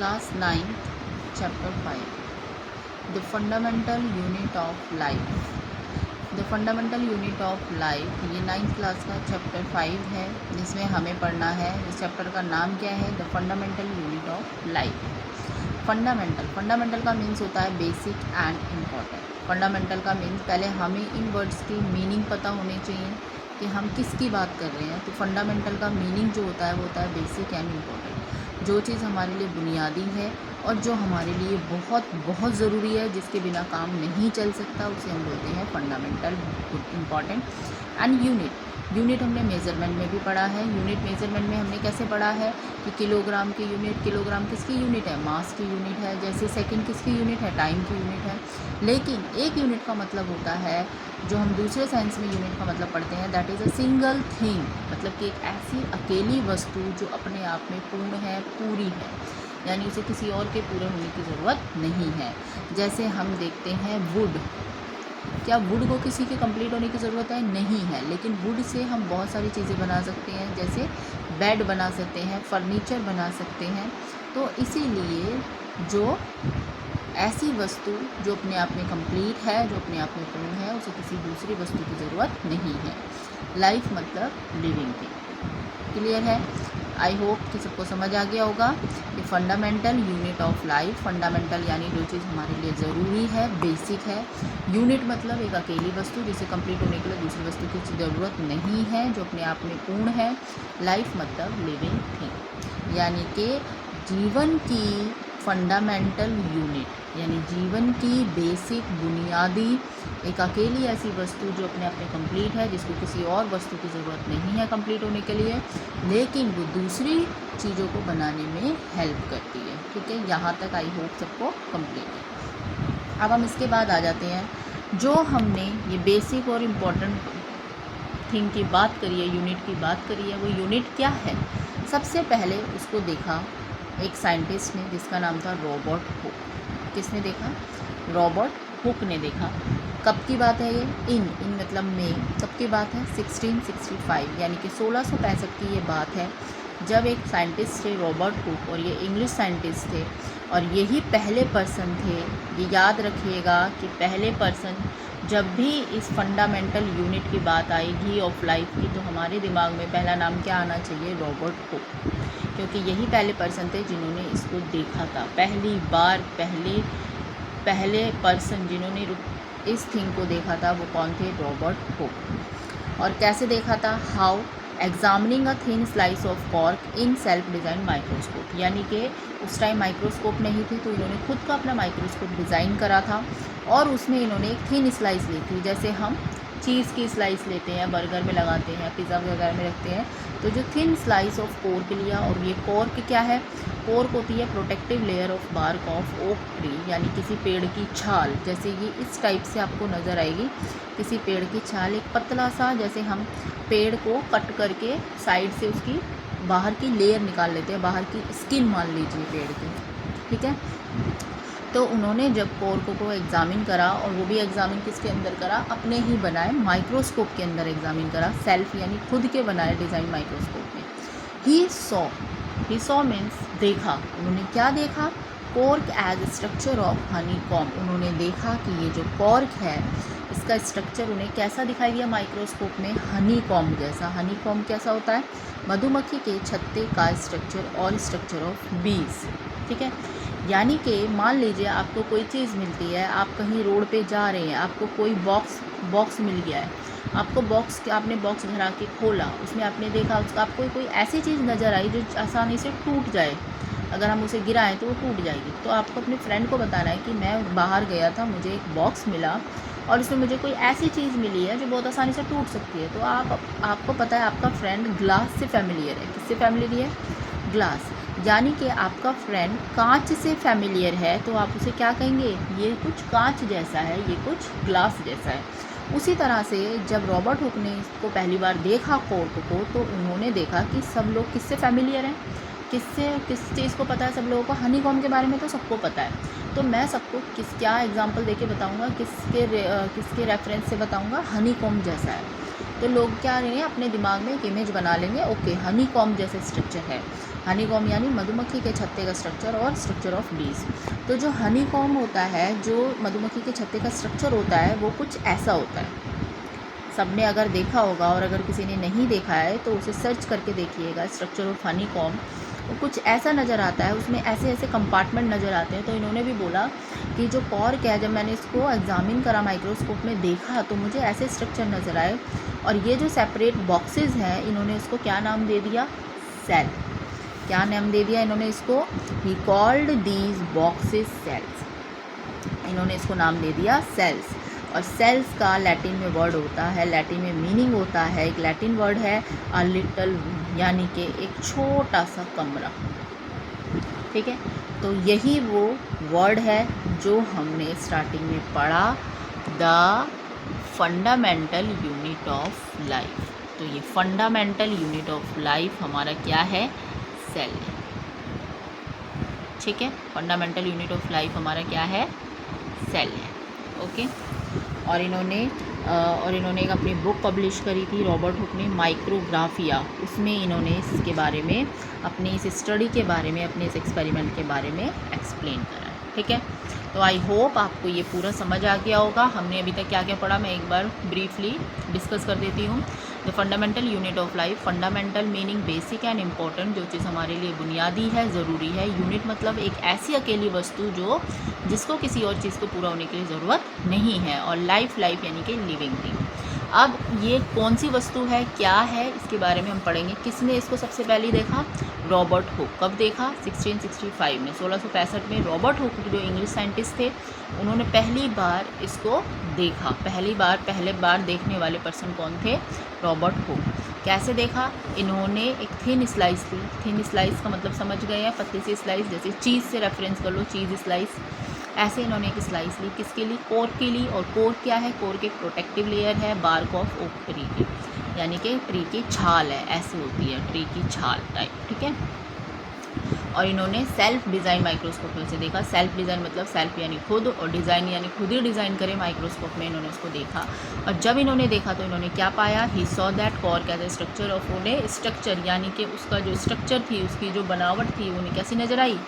Class 9th, Chapter 5, The Fundamental Unit of Life. The Fundamental Unit of Life ये 9th class का chapter 5 है, जिसमें हमें पढ़ना है। इस चैप्टर का नाम क्या है? The fundamental unit of life. Fundamental का मीन्स होता है बेसिक एंड इम्पॉर्टेंट। फंडामेंटल का मीन्स पहले हमें इन वर्ड्स की मीनिंग पता होनी चाहिए कि हम किसकी बात कर रहे हैं। तो फंडामेंटल का मीनिंग जो होता है वो होता है बेसिक एंड इम्पॉर्टेंट। जो चीज़ हमारे लिए बुनियादी है और जो हमारे लिए बहुत बहुत ज़रूरी है, जिसके बिना काम नहीं चल सकता, उसे हम बोलते हैं फंडामेंटल इम्पॉर्टेंट। एंड यूनिट हमने मेज़रमेंट में भी पढ़ा है। यूनिट मेज़रमेंट में हमने कैसे पढ़ा है कि किलोग्राम की यूनिट, किलोग्राम किसकी यूनिट है? मास की यूनिट है। जैसे सेकंड किसकी यूनिट है? टाइम की यूनिट है। लेकिन एक यूनिट का मतलब होता है, जो हम दूसरे साइंस में यूनिट का मतलब पढ़ते हैं, that is a single thing. मतलब कि एक ऐसी अकेली वस्तु जो अपने आप में पूर्ण है, पूरी है, यानी उसे किसी और के पूरे होने की ज़रूरत नहीं है। जैसे हम देखते हैं वुड, क्या वुड को किसी के कंप्लीट होने की ज़रूरत है? नहीं है। लेकिन वुड से हम बहुत सारी चीज़ें बना सकते हैं, जैसे बेड बना सकते हैं, फर्नीचर बना सकते हैं। तो इसीलिए जो ऐसी वस्तु जो अपने आप में कंप्लीट है, जो अपने आप में पूर्ण है, उसे किसी दूसरी वस्तु की ज़रूरत नहीं है। लाइफ मतलब लिविंग थिंग। क्लियर है? आई होप कि सबको समझ आ गया होगा। ये fundamental unit of life. Fundamental यानी जो चीज़ हमारे लिए ज़रूरी है, बेसिक है। यूनिट मतलब एक अकेली वस्तु जिसे कंप्लीट होने के लिए दूसरी वस्तु की ज़रूरत नहीं है, जो अपने आप में पूर्ण है। लाइफ मतलब लिविंग थिंग, यानी कि जीवन की फंडामेंटल यूनिट, यानी जीवन की बेसिक बुनियादी एक अकेली ऐसी वस्तु जो अपने आप में कंप्लीट है, जिसको किसी और वस्तु की ज़रूरत नहीं है कंप्लीट होने के लिए, लेकिन वो दूसरी चीज़ों को बनाने में हेल्प करती है। ठीक है, यहाँ तक आई होप सबको कंप्लीट है। अब हम इसके बाद आ जाते हैं, जो हमने ये बेसिक और इम्पॉर्टेंट थिंग की बात करी है, यूनिट की बात करी है, वो यूनिट क्या है? सबसे पहले उसको देखा एक साइंटिस्ट ने, जिसका नाम था रॉबर्ट हुक। किसने देखा? रॉबर्ट हुक ने देखा। कब की बात है ये? इन मतलब में। कब की बात है? 1665, यानी कि 1665 की ये बात है, जब एक साइंटिस्ट थे रॉबर्ट हुक, और ये इंग्लिश साइंटिस्ट थे, और यही पहले पर्सन थे। ये याद रखिएगा कि पहले पर्सन, जब भी इस फंडामेंटल यूनिट की बात आएगी ऑफ लाइफ की, तो हमारे दिमाग में पहला नाम क्या आना चाहिए? रॉबर्ट हुक, क्योंकि यही पहले पर्सन थे जिन्होंने इसको देखा था पहली बार। पहले पर्सन जिन्होंने इस थिंग को देखा था वो कौन थे? Robert Hooke. और कैसे देखा था? How? Examining a thin slice of cork in self design microscope, यानी कि उस टाइम माइक्रोस्कोप नहीं थी, तो इन्होंने खुद का अपना माइक्रोस्कोप डिज़ाइन करा था, और उसमें इन्होंने एक थिन स्लाइस ली थी। जैसे हम चीज़ की स्लाइस लेते हैं, बर्गर में लगाते हैं, पिज़्ज़ा वगैरह में रखते हैं, तो जो थिन स्लाइस ऑफ कॉर्क लिया। और ये कॉर्क क्या है? कॉर्क होती है protective layer of bark of oak tree, यानी किसी पेड़ की छाल। जैसे ये इस टाइप से आपको नज़र आएगी, किसी पेड़ की छाल, एक पतला सा, जैसे हम पेड़ को कट करके साइड से उसकी बाहर की लेयर निकाल लेते हैं, बाहर की स्किन मान लीजिए पेड़ की। ठीक है, तो उन्होंने जब कॉर्क को एग्ज़ामिन करा, और वो भी एग्ज़ामिन किसके अंदर करा? अपने ही बनाए माइक्रोस्कोप के अंदर एग्ज़ामिन करा, सेल्फ यानी खुद के बनाए डिज़ाइन माइक्रोस्कोप में। ही सॉ मीन्स देखा। उन्होंने क्या देखा? Cork as structure of honeycomb. उन्होंने देखा कि ये जो कॉर्क है, इसका स्ट्रक्चर उन्हें कैसा दिखाई दिया माइक्रोस्कोप में? हनी कॉम्ब जैसा। हनी कॉम्ब कैसा होता है? मधुमक्खी के छत्ते का स्ट्रक्चर, और स्ट्रक्चर ऑफ बीज। ठीक है, यानी कि मान लीजिए आपको कोई चीज़ मिलती है, आप कहीं रोड पे जा रहे हैं, आपको कोई बॉक्स मिल गया है, आपने बॉक्स घर आके खोला, उसमें आपने देखा, उसका आपको कोई ऐसी चीज़ नज़र आई जो आसानी से टूट जाए, अगर हम उसे गिराएं तो वो टूट जाएगी। तो आपको अपने फ्रेंड को बताना है कि मैं बाहर गया था, मुझे एक बॉक्स मिला, और उसमें मुझे कोई ऐसी चीज़ मिली है जो बहुत आसानी से टूट सकती है। तो आपको पता है आपका फ्रेंड ग्लास से फैमिलियर है। किससे फैमिलियर है? ग्लास। यानी कि आपका फ्रेंड कांच से फैमिलियर है, तो आप उसे क्या कहेंगे? ये कुछ कांच जैसा है, ये कुछ ग्लास जैसा है। उसी तरह से जब रॉबर्ट हुक ने इसको पहली बार देखा कॉर्क को, तो उन्होंने देखा कि सब लोग किससे फैमिलियर हैं, किस चीज़ को पता है सब लोगों को? हनी कॉम्ब के बारे में तो सबको पता है। तो मैं सबको क्या एग्जांपल देके बताऊंगा, किसके रेफरेंस से बताऊंगा? हनी कॉम्ब जैसा है। तो लोग क्या करेंगे, अपने दिमाग में एक इमेज बना लेंगे, ओके हनी कॉम्ब जैसे स्ट्रक्चर है। हनी कॉम्ब यानी मधुमक्खी के छत्ते का स्ट्रक्चर और स्ट्रक्चर ऑफ बीज। तो जो हनी कॉम्ब होता है, जो मधुमक्खी के छत्ते का स्ट्रक्चर होता है, वो कुछ ऐसा होता है। सबने अगर देखा होगा, और अगर किसी ने नहीं देखा है तो उसे सर्च करके देखिएगा, स्ट्रक्चर ऑफ हनी कॉम्ब। वो कुछ ऐसा नज़र आता है, उसमें ऐसे ऐसे कंपार्टमेंट नज़र आते हैं। तो इन्होंने भी बोला कि जो कॉर्क है, जब मैंने इसको एग्जामिन करा माइक्रोस्कोप में देखा, तो मुझे ऐसे स्ट्रक्चर नज़र आए। और ये जो सेपरेट बॉक्सेस हैं, इन्होंने इसको क्या नाम दे दिया, सेल। क्या नाम दे दिया इन्होंने इसको, he called these boxes cells. इन्होंने इसको नाम दे दिया सेल्स। और सेल्स का लैटिन में वर्ड होता है, लैटिन में मीनिंग होता है, एक लैटिन वर्ड है अ लिटल, यानी कि एक छोटा सा कमरा। ठीक है, तो यही वो वर्ड है जो हमने स्टार्टिंग में पढ़ा, the fundamental unit of life. तो ये फंडामेंटल यूनिट ऑफ लाइफ हमारा क्या है, सेल है। ठीक है, फंडामेंटल यूनिट ऑफ लाइफ हमारा क्या है, सेल है। ओके, और इन्होंने एक अपनी बुक पब्लिश करी थी रॉबर्ट हुक ने, माइक्रोग्राफिया। उसमें इन्होंने इसके बारे में, अपनी इस स्टडी के बारे में, अपने इस एक्सपेरिमेंट के बारे में एक्सप्लेन करा है। ठीक है, तो आई होप आपको ये पूरा समझ आ गया होगा। हमने अभी तक क्या क्या पढ़ा, मैं एक बार ब्रीफली डिस्कस कर देती हूँ। The fundamental unit of life, fundamental meaning basic and important, जो चीज़ हमारे लिए बुनियादी है, ज़रूरी है। यूनिट मतलब एक ऐसी अकेली वस्तु जिसको किसी और चीज़ को पूरा होने के लिए ज़रूरत नहीं है। और लाइफ यानी कि लिविंग थिंग। अब ये कौन सी वस्तु है, क्या है, इसके बारे में हम पढ़ेंगे। किसने इसको सबसे पहले देखा, रॉबर्ट हुक। कब देखा, 1665 में, 1665 में रॉबर्ट हुक जो इंग्लिश साइंटिस्ट थे, उन्होंने पहली बार इसको देखा। पहले बार देखने वाले पर्सन कौन थे, रॉबर्ट हुक। कैसे देखा, इन्होंने एक थिन स्लाइस ली। थिन स्लाइस का मतलब समझ गए हैं, पतली सी स्लाइस, जैसे चीज़ से रेफरेंस कर लो, चीज़ स्लाइस। ऐसे इन्होंने एक स्लाइस ली, किसके लिए, कोर के लिए। और कोर क्या है, कोर के प्रोटेक्टिव लेयर है बार्क ऑफ ओक ट्री की, यानी कि ट्री की छाल है, ऐसे होती है ट्री की छाल टाइप। ठीक है, और इन्होंने सेल्फ डिज़ाइन माइक्रोस्कोप में से देखा। सेल्फ डिज़ाइन मतलब सेल्फ यानी खुद, और डिज़ाइन यानी खुद ही डिज़ाइन करे माइक्रोस्कोप में इन्होंने उसको देखा। और जब इन्होंने देखा तो इन्होंने क्या पाया, he saw that cork as a structure of, उन्हें स्ट्रक्चर यानी कि उसका जो स्ट्रक्चर थी, उसकी जो बनावट थी, उन्हें कैसी नज़र आई,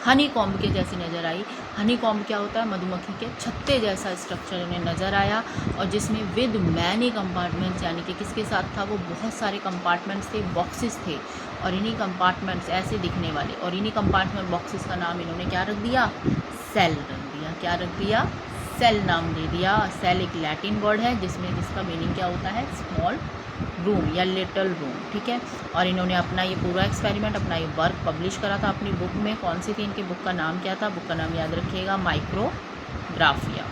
हनी कॉम्ब के जैसी नज़र आई। हनी कॉम्ब क्या होता है, मधुमक्खी के छत्ते जैसा स्ट्रक्चर उन्हें नज़र आया, और जिसमें विद मैनी कंपार्टमेंट्स, यानी कि किसके साथ था वो, बहुत सारे कंपार्टमेंट्स थे, बॉक्सेस थे। और इन्हीं कंपार्टमेंट्स ऐसे दिखने वाले, और इन्हीं कंपार्टमेंट बॉक्सेस का नाम इन्होंने क्या रख दिया, सेल रख दिया। क्या रख दिया, सेल नाम दे दिया। सेल एक लैटिन वर्ड है जिसका मीनिंग क्या होता है, स्मॉल रूम या लिटल रूम। ठीक है, और इन्होंने अपना ये पूरा एक्सपेरिमेंट, अपना ये वर्क पब्लिश करा था अपनी बुक में। कौन सी थी, इनकी बुक का नाम क्या था, बुक का नाम याद रखिएगा, माइक्रोग्राफिया।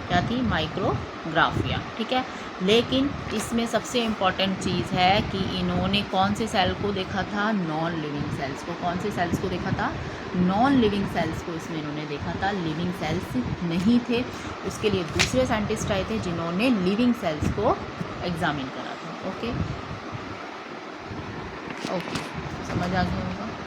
क्या थी, माइक्रोग्राफिया। ठीक है, लेकिन इसमें सबसे इम्पॉर्टेंट चीज़ है कि इन्होंने कौन से सेल को देखा था, नॉन लिविंग सेल्स को। कौन से सेल्स को देखा था, नॉन लिविंग सेल्स को इसमें इन्होंने देखा था। लिविंग सेल्स नहीं थे, उसके लिए दूसरे साइंटिस्ट आए थे जिन्होंने लिविंग सेल्स को एग्जामिन करा था। ओके, समझ आ गया।